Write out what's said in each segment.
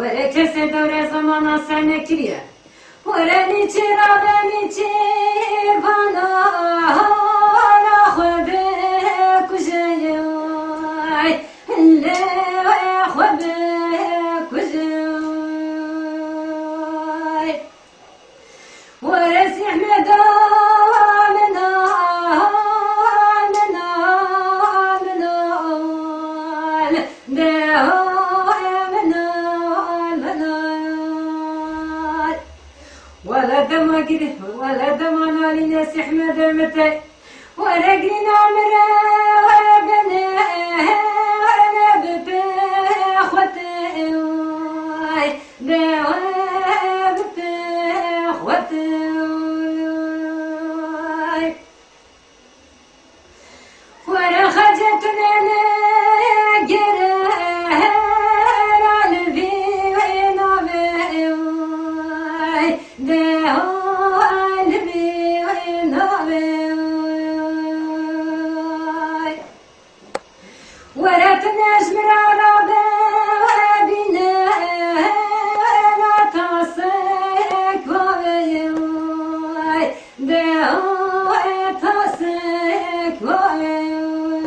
ولا كسر دور زمان سنة كريه ولا نيتشرا ولا نيتشر فانا لا خبك وجاي لا خبك وجاي ورسي احمد منا منا منا ولا دم كده ولا دم انا لناس احمد متى ولا قلنا مرا ولا بنا ولا بتاخوتي ده بتاخوتي ولا خرجتنا ولا تنجم على بابنا لا تصيك وبيوي دعوي تصيك وبيوي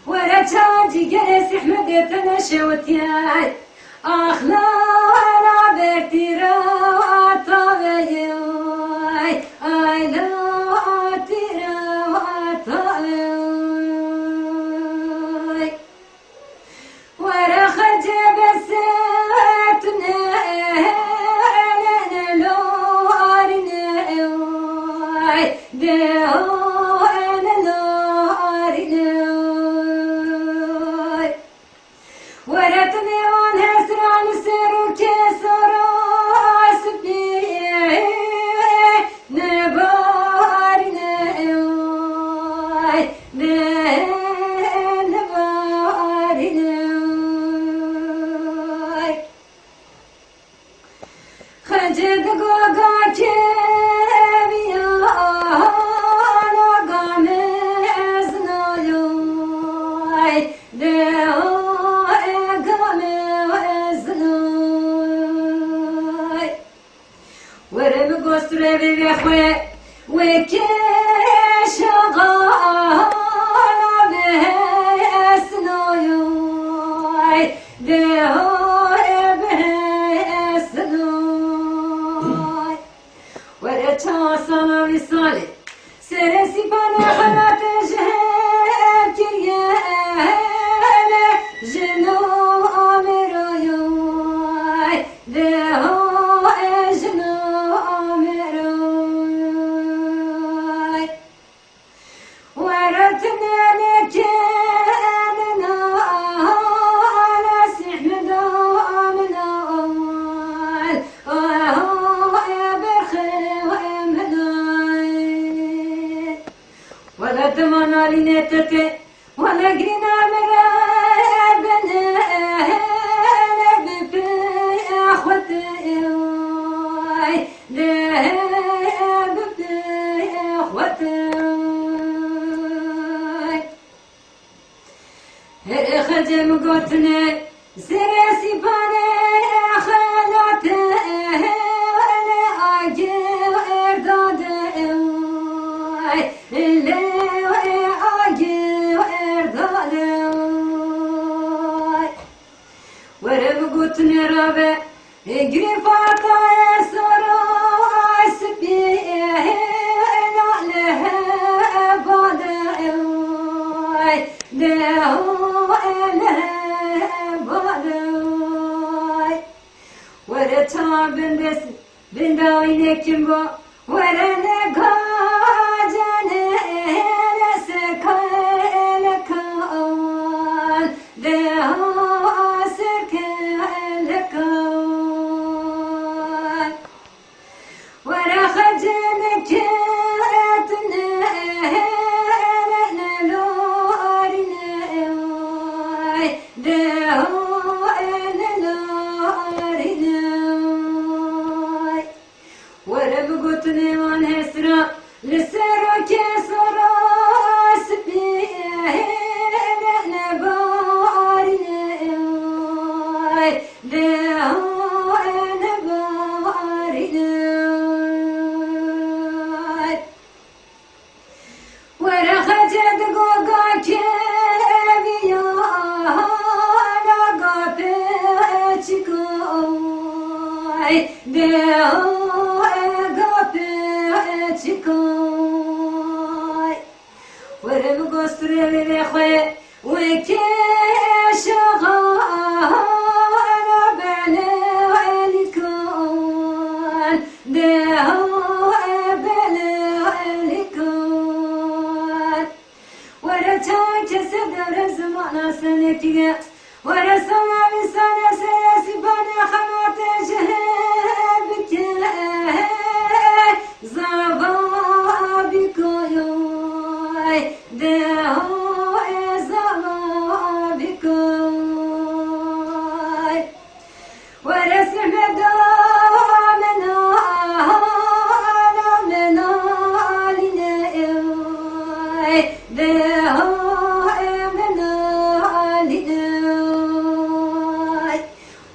ولا تشاجي جلس احمد تنشوتياي اخلا ولا بكتيرا وطبيوي اي لا تيرا وطبيوي ورا خرج بساتنا لنا لورنا دعونا لورنا ورا تبيعون هسران سرو كسرو سبيه نبارنا خجد قوقا كبيا لقام زنايوي دعوي قام زناي ورم قصر ببيخوي وكيش غالا بهسنايوي دعوي بهسناي ورتاصنا وصالي سرسي بنا خلات جهل كريانا جنو أمرويوي دعوي جنو أمرويوي ورتنا نكالنا ناس احمد آمنا ولا تمنى لنتتي ولا قرنا مرابنا لا بأخوتي لا بأخوتي خجم قوتنا سرسي باني خلاتي ولا أجير دادي اللي أجير دادي ورم قوتنا رابع اجري فاطا سراي سبيه لا لها بادي ورتا بندس بنداوين كمبا ورنا قاجنا سكال كان ده سكال كان ورا خجنا كاتنا لنا لورنا ده وربقتني من هسرا لسرا كسرا سبيه لنا بارنا دهو اگاپه چیکای ورم گستره بخواه وکی شغال بله لیکن دهو بله لیکن ورا چای کسی در زمان سنکیه ورا سما بسان سیاسی بانه خنات جهب که زبا بکوی دهو زبا بکوی ورا سمدا منا منا لینه دهو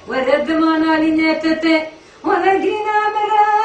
ورد مانا لنيتتي ورقينا مرا